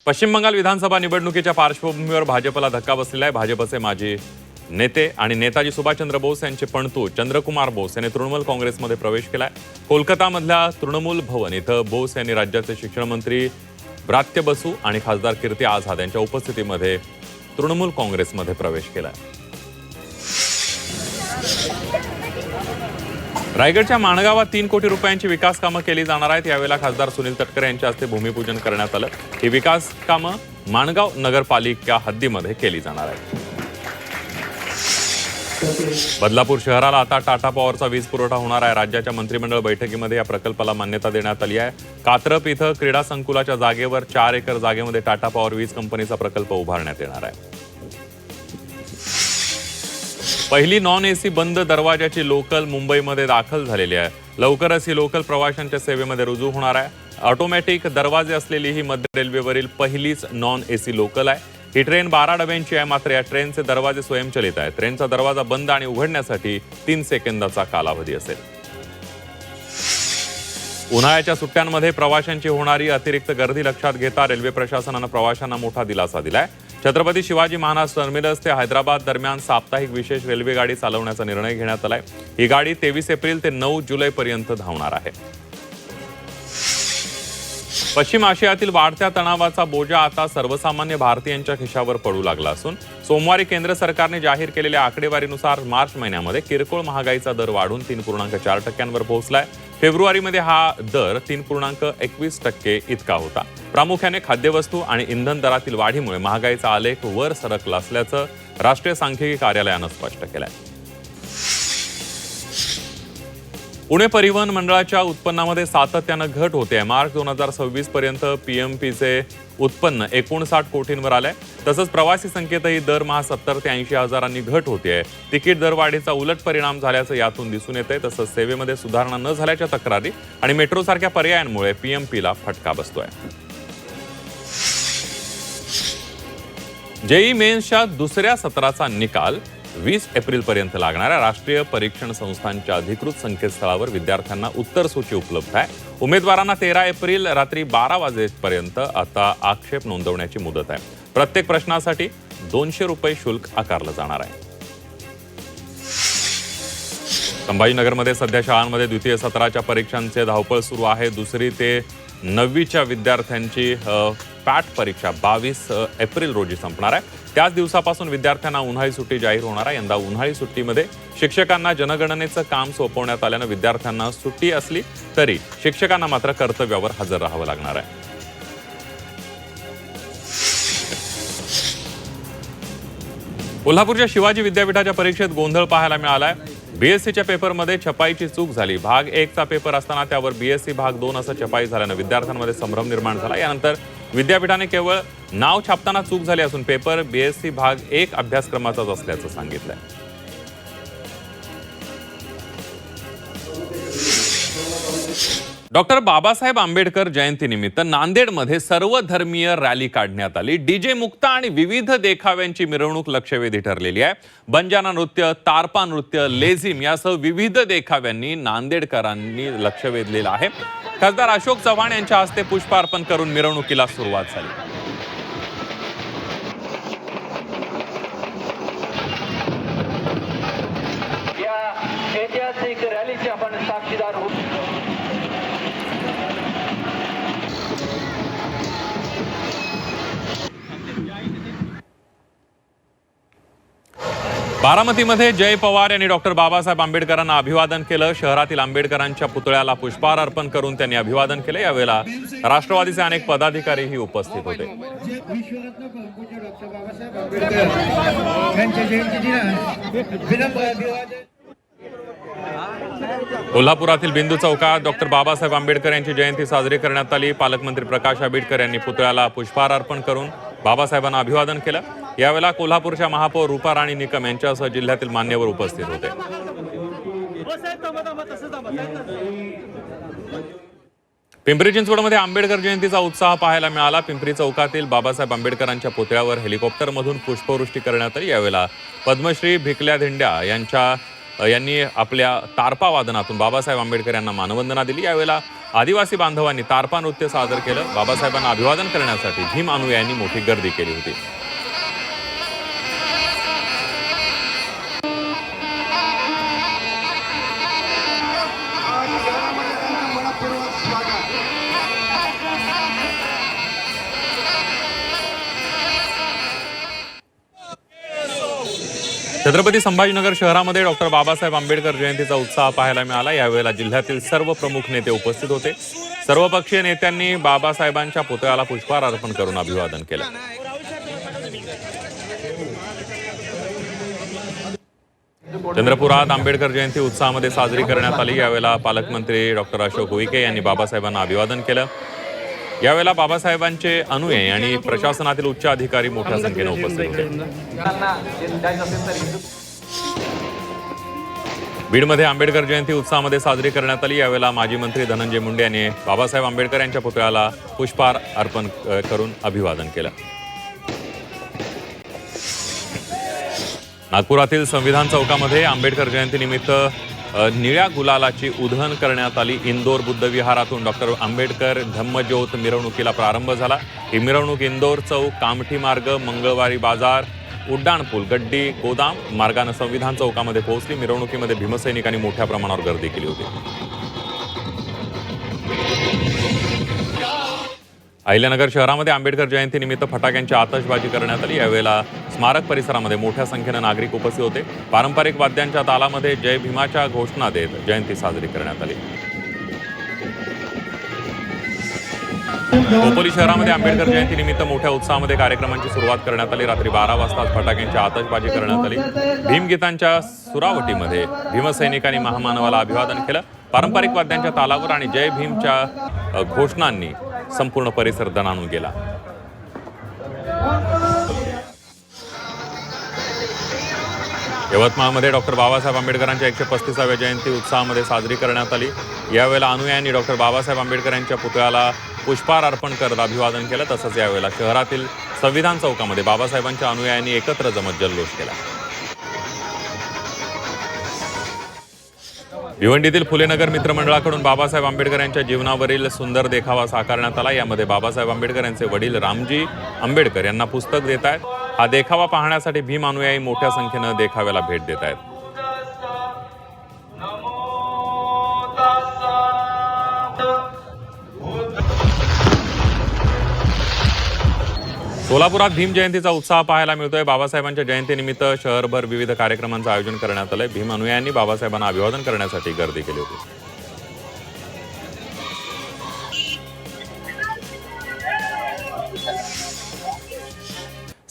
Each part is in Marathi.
पश्चिम बंगाल विधानसभा निवडणुकीच्या पार्श्वभूमीवर भाजपला धक्का बसलेला आहे। भाजपचे माजी नेते आणि नेताजी सुभाषचंद्र बोस यांचे पणतू चंद्रकुमार बोस यांनी तृणमूल काँग्रेसमध्ये प्रवेश केलाय। कोलकातामधल्या तृणमूल भवन इथं बोस यांनी राज्याचे शिक्षण मंत्री ब्रात्य बसू आणि खासदार कीर्ती आझाद यांच्या उपस्थितीमध्ये तृणमूल काँग्रेसमध्ये प्रवेश केलाय। रायगडच्या माणगावात 3 कोटी रुपयांची विकास कामं केली जाणार आहेत। यावेळेला खासदार सुनील तटकरे यांच्या हस्ते भूमिपूजन करण्यात आलं। ही विकास कामं माणगाव नगरपालिका हद्दीमध्ये केली जाणार आहेत। बदलापूर शहराला आता टाटा पॉवरचा वीज पुरवठा होणार आहे। राज्याच्या मंत्रिमंडळ बैठकीमध्ये या प्रकल्पाला मान्यता देण्यात आली आहे। कात्रप इथं क्रीडा संकुलाच्या जागेवर 4 एकर जागेमध्ये टाटा पॉवर वीज कंपनीचा प्रकल्प उभारण्यात येणार आहे। पहिली नॉन एसी बंद दरवाजाची लोकल मुंबईमध्ये दाखल झालेली आहे। लवकरच ही लोकल प्रवाशांच्या सेवेमध्ये रुजू होणार आहे। ऑटोमॅटिक दरवाजे असलेली ही मध्य रेल्वेवरील पहिलीच नॉन एसी लोकल आहे। ही ट्रेन 12 डब्यांची आहे, मात्र या ट्रेनचे दरवाजे स्वयंचलित आहेत। ट्रेनचा दरवाजा बंद आणि उघडण्यासाठी 3 सेकंदाचा कालावधी असेल। उन्हाळ्याच्या सुट्ट्यांमध्ये प्रवाशांची होणारी अतिरिक्त गर्दी लक्षात घेता रेल्वे प्रशासनानं प्रवाशांना मोठा दिलासा दिलाय। छत्रपती शिवाजी महाराज टर्मिनस ते हैदराबाद दरम्यान साप्ताहिक विशेष रेल्वे गाडी चालवण्याचा निर्णय घेण्यात आलाय। ही गाडी 23 एप्रिल ते 9 जुलै पर्यंत धावणार आहे। पश्चिम आशियातील वाढत्या तणावाचा बोजा आता सर्वसामान्य भारतीयांच्या खिशावर पडू लागला असून सोमवारी केंद्र सरकारने जाहीर केलेल्या आकडेवारीनुसार मार्च महिन्यामध्ये किरकोळ महागाईचा दर वाढून 3.4% पोहोचलाय। फेब्रुवारीमध्ये हा दर 3.21% इतका होता। प्रामुख्याने खाद्यवस्तू आणि इंधन दरातील वाढीमुळे महागाईचा आलेख वर सरकला असल्याचं राष्ट्रीय सांख्यिकी कार्यालयानं स्पष्ट केलंय। पुणे परिवहन मंडळाच्या उत्पन्नामध्ये सातत्यानं घट होते। मार्च 2026 पर्यंत पीएमपीचे उत्पन्न 59 कोटींवर आलंय। तसंच प्रवासी संख्येतही दरमहा 70 ते 80 हजारांनी घट होतीये। तिकीट दरवाढीचा उलट परिणाम झाल्याचं यातून दिसून येतंय। तसंच सेवेमध्ये सुधारणा न झाल्याच्या तक्रारी आणि मेट्रोसारख्या पर्यायांमुळे पीएमपीला फटका बसतोय। जेईई मेन्सच्या दुसऱ्या सत्राचा निकाल 20 एप्रिल पर्यंत लागणाऱ्या राष्ट्रीय परीक्षण संस्थांच्या अधिकृत संकेतस्थळावर विद्यार्थ्यांना उत्तरसूची उपलब्ध आहे। उमेदवारांना 13 एप्रिल रात्री 12 वाजेपर्यंत आता आक्षेप नोंदवण्याची मुदत आहे। प्रत्येक प्रश्नासाठी 200 रुपये शुल्क आकारलं जाणार आहे। संभाजीनगरमध्ये सध्या शाळांमध्ये द्वितीय सत्राच्या परीक्षांचे धावपळ सुरू आहे। 2री ते 9वीच्या विद्यार्थ्यांची पॅट परीक्षा 22 एप्रिल रोजी संपणार आहे। त्याच दिवसापासून विद्यार्थ्यांना उन्हाळी सुट्टी जाहीर होणार आहे। यंदा उन्हाळी सुट्टीमध्ये शिक्षकांना जनगणनेचं काम सोपवण्यात आल्यानं विद्यार्थ्यांना सुट्टी असली तरी शिक्षकांना मात्र कर्तव्यावर हजर राहावं लागणार आहे। कोल्हापूरच्या शिवाजी विद्यापीठाच्या परीक्षेत गोंधळ पाहायला मिळालाय। बीएससीच्या पेपरमध्ये छपाईची चूक झाली। भाग 1 चा पेपर असताना त्यावर बीएससी भाग 2 असं छपाई झाल्यानं विद्यार्थ्यांमध्ये संभ्रम निर्माण झाला। यानंतर विद्यापीठाने केवळ नाव छापताना चूक झाली असून पेपर बीएससी भाग 1 अभ्यासक्रमाचाच असल्याचं सांगितलंय। डॉक्टर बाबासाहेब आंबेडकर जयंतीनिमित्त नांदेडमध्ये सर्वधर्मीय रॅली काढण्यात आली। डीजे मुक्त आणि विविध देखाव्यांची मिरवणूक लक्षवेधी ठरलेली आहे। बंजारा नृत्य, तारपा नृत्य, लेझिम यासह विविध देखाव्यांनी नांदेडकरांनी लक्ष वेधलेलं आहे। खासदार अशोक चव्हाण यांच्या हस्ते पुष्पार्पण करून मिरवणुकीला सुरुवात झाली। या ऐतिहासिक रॅलीचे आपण साक्षीदार होऊ। बारामतीमध्ये जय पवार यांनी डॉक्टर बाबासाहेब आंबेडकरांना अभिवादन केलं। शहरातील आंबेडकरांच्या पुतळ्याला पुष्पहार अर्पण करून त्यांनी अभिवादन केलं। यावेळेला राष्ट्रवादीचे अनेक पदाधिकारीही उपस्थित होते। कोल्हापुरातील बिंदू चौकात डॉक्टर बाबासाहेब आंबेडकर यांची जयंती साजरी करण्यात आली। पालकमंत्री प्रकाश आंबेडकर यांनी पुतळ्याला पुष्पहार अर्पण करून बाबासाहेबांना अभिवादन केलं। यावेळेला कोल्हापूरच्या महापौर रूपा राणी निकम यांच्यासह जिल्ह्यातील मान्यवर उपस्थित होते। पिंपरी चिंचवडमध्ये आंबेडकर जयंतीचा उत्साह पाहायला मिळाला। पिंपरी चौकातील बाबासाहेब आंबेडकरांच्या पुतळ्यावर हेलिकॉप्टरमधून पुष्पवृष्टी करण्यात आली। यावेळेला पद्मश्री भिकल्या धिंड्या यांनी आपल्या तारपा वादनातून बाबासाहेब आंबेडकर यांना मानवंदना दिली। यावेळेला आदिवासी बांधवांनी तारपा नृत्य सादर केलं। बाबासाहेबांना अभिवादन करण्यासाठी भीम अनुयायांनी मोठी गर्दी केली होती। छत्रपती संभाजीनगर शहरामध्ये डॉक्टर बाबासाहेब आंबेडकर जयंतीचा उत्साह पाहायला मिळाला। यावेळेला जिल्ह्यातील सर्व प्रमुख नेते उपस्थित होते। सर्वपक्षीय नेत्यांनी बाबासाहेबांच्या पुतळ्याला पुष्पहार अर्पण करून अभिवादन केलं। चंद्रपुरात आंबेडकर जयंती उत्साहामध्ये साजरी करण्यात आली। यावेळेला पालकमंत्री डॉक्टर अशोक उईके यांनी बाबासाहेबांना अभिवादन केलं। यावेळेला बाबासाहेबांचे अनुयायी आणि प्रशासनातील उच्च अधिकारी मोठ्या संख्येने उपस्थित होते। बीडमध्ये आंबेडकर जयंती उत्साहामध्ये साजरी करण्यात आली। यावेळेला माजी मंत्री धनंजय मुंडे यांनी बाबासाहेब आंबेडकर यांच्या पुतळ्याला पुष्पहार अर्पण करून अभिवादन केलं। नागपुरातील संविधान चौकामध्ये आंबेडकर जयंतीनिमित्त निळ्या गुलालाची उधळण करण्यात आली। इंदोर बुद्ध विहारातून डॉक्टर आंबेडकर धम्मज्योत मिरवणुकीला प्रारंभ झाला। ही मिरवणूक इंदोर चौक, कामठी मार्ग, मंगळवारी बाजार, उड्डाणपूल, गड्डी, गोदाम मार्गाने संविधान चौकामध्ये पोहोचली। मिरवणुकीमध्ये भीमसैनिकांनी मोठ्या प्रमाणावर गर्दी केली होती। अहिल्यानगर शहरामध्ये आंबेडकर जयंतीनिमित्त फटाक्यांची आतषबाजी करण्यात आली। यावेळेला स्मारक परिसरामध्ये मोठ्या संख्येने नागरिक उपस्थित होते। पारंपरिक वाद्यांच्या तालामध्ये जय भीमाच्या घोषणा देत जयंती साजरी करण्यात आली। खोपोली शहरामध्ये आंबेडकर जयंतीनिमित्त मोठ्या उत्साहामध्ये कार्यक्रमांची सुरुवात करण्यात आली। रात्री 12 वाजता फटाक्यांची आतषबाजी करण्यात आली। भीमगीतांच्या सुरावटीमध्ये भीमसैनिकांनी महामानवाला अभिवादन केलं। पारंपरिक वाद्यांच्या तालावर आणि जय भीमच्या घोषणांनी संपूर्ण परिसर दणाणून गेला। यवतमाळमध्ये डॉक्टर बाबासाहेब आंबेडकरांच्या 135व्या जयंती उत्साहामध्ये साजरी करण्यात आली। यावेळेला अनुयायांनी डॉक्टर बाबासाहेब आंबेडकर यांच्या पुतळ्याला पुष्पहार अर्पण करत अभिवादन केलं। तसंच यावेळेला शहरातील संविधान चौकामध्ये बाबासाहेबांच्या अनुयायांनी एकत्र जमत जल्लोष केला। भिवंडीतील फुलेनगर मित्रमंडळाकडून बाबासाहेब आंबेडकर यांच्या जीवनावरील सुंदर देखावा साकारण्यात आला। यामध्ये बाबासाहेब आंबेडकर यांचे वडील रामजी आंबेडकर यांना पुस्तक देत आहेत। हा देखावा पाहण्यासाठी भीम अनुयायी मोठ्या संख्येनं देखाव्याला भेट देत आहेत। सोलापुरात भीम जयंतीचा उत्साह पाहायला मिळतोय। बाबासाहेबांच्या जयंतीनिमित्त शहरभर विविध कार्यक्रमांचं आयोजन करण्यात आलंय। भीम अनुयायांनी बाबासाहेबांना अभिवादन करण्यासाठी गर्दी केली होती।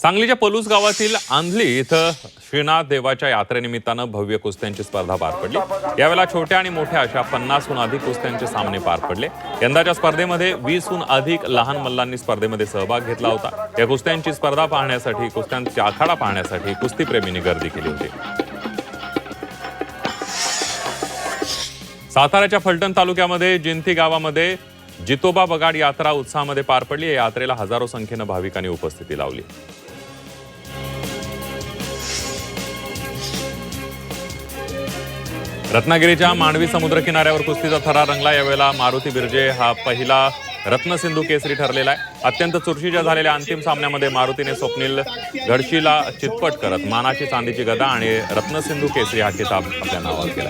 सांगलीच्या पलूस गावातील आंधली इथं श्रीनाथ देवाच्या यात्रेनिमित्तानं भव्य कुस्त्यांची स्पर्धा पार पडली। यावेळेला छोट्या आणि मोठ्या अशा 50हून अधिक कुस्त्यांचे सामने पार पडले। यंदाच्या स्पर्धेमध्ये 20हून अधिक लहान मल्लांनी स्पर्धेमध्ये सहभाग घेतला होता। या कुस्त्यांची स्पर्धा पाहण्यासाठी, कुस्त्यांचा आखाडा पाहण्यासाठी कुस्तीप्रेमींनी गर्दी केली होती। साताऱ्याच्या फलटण तालुक्यामध्ये जिंती गावामध्ये जितोबा बगाड यात्रा उत्साहामध्ये पार पडली। या यात्रेला हजारो संख्येनं भाविकांनी उपस्थिती लावली। रत्नागिरीच्या मांडवी समुद्र किनाऱ्यावर कुस्तीचा थरार रंगला। यावेळेला मारुती बिर्जे हा पहिला रत्नसिंधू केसरी ठरलेला आहे। अत्यंत चुरशीच्या झालेल्या अंतिम सामन्यामध्ये मारुतीने स्वप्नील घडशीला चितपट करत मानाची चांदीची गदा आणि रत्नसिंधू केसरी हा किताब आपल्या नावावर केला।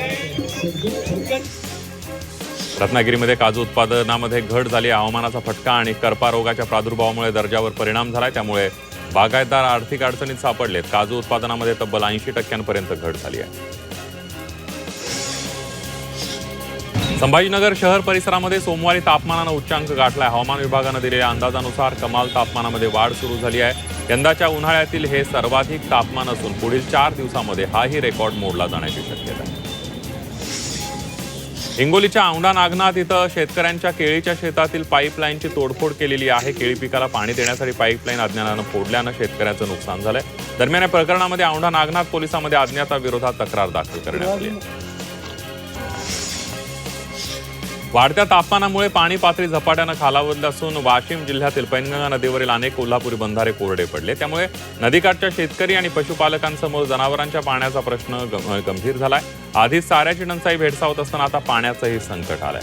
रत्नागिरीमध्ये काजू उत्पादनामध्ये घट झाली। हवामानाचा फटका आणि करपा रोगाच्या प्रादुर्भावामुळे दर्जावर परिणाम झालाय। त्यामुळे बागायतदार आर्थिक अडचणीत सापडलेत। काजू उत्पादनामध्ये तब्बल 80% घट झाली आहे। संभाजीनगर शहर परिसरामध्ये सोमवारी तापमानानं उच्चांक गाठलाय। हवामान विभागानं दिलेल्या अंदाजानुसार कमाल तापमानामध्ये वाढ सुरू झाली आहे। यंदाच्या उन्हाळ्यातील हे सर्वाधिक तापमान असून पुढील 4 दिवसांमध्ये हाही रेकॉर्ड मोडला जाण्याची शक्यता आहे। हिंगोलीच्या औंढा नागनाथ इथं शेतकऱ्यांच्या केळीच्या शेतातील पाईपलाईनची तोडफोड केलेली आहे। केळी पिकाला पाणी देण्यासाठी पाईपलाईन अज्ञानानं फोडल्यानं शेतकऱ्याचं नुकसान झालंय। दरम्यान या प्रकरणामध्ये औंढा नागनाथ पोलिसांमध्ये अज्ञाताविरोधात तक्रार दाखल करण्यात आली आहे। वाढत्या तापमानामुळे पाणी पातळी झपाट्यानं खालावत असून वाशिम जिल्ह्यातील पैनगंगा नदीवरील अनेक कोल्हापुरी बंधारे कोरडे पडले। त्यामुळे नदीकाठच्या शेतकरी आणि पशुपालकांसमोर जनावरांच्या पाण्याचा प्रश्न गंभीर झालाय। आधीच चाऱ्याची टंचाई भेडसावत असताना आता पाण्याचंही संकट आलंय।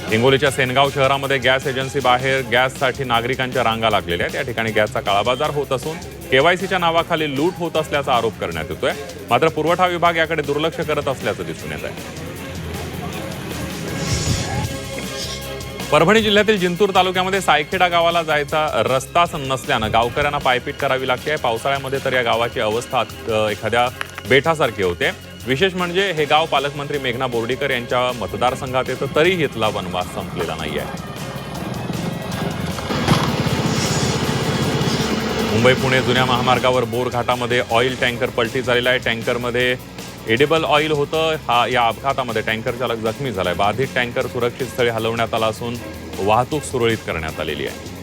हिंगोलीच्या सेनगाव शहरामध्ये गॅस एजन्सी बाहेर गॅससाठी नागरिकांच्या रांगा लागलेल्या आहेत. या ठिकाणी गॅसचा काळाबाजार होत असून केवायसीच्या नावाखाली लूट होत असल्याचा आरोप करण्यात येतोय. मात्र पुरवठा विभाग याकडे दुर्लक्ष करत असल्याचं दिसून येत आहे. परभणी जिल्ह्यातील जिंतूर तालुक्यामध्ये सायखेडा गावाला जायचा रस्ताच नसल्यानं गावकऱ्यांना पायपीट करावी लागते. पावसाळ्यामध्ये तर या गावाची अवस्था एखाद्या बेटासारखी होते. विशेष म्हणजे हे गाव पालकमंत्री मेघना बोर्डीकर यांच्या मतदारसंघात येतं, तरीही इथला वनवास संपलेला नाहीये. मुंबई पुणे जुन्या महामार्गावर बोर घाटामध्ये ऑइल टँकर पलटी झालेला आहे. टँकरमध्ये एडिबल ऑइल होतं. या अपघातामध्ये टँकर चालक जखमी झालाय. बाधित टँकर सुरक्षित स्थळी हलवण्यात आला असून वाहतूक सुरळीत करण्यात आलेली आहे.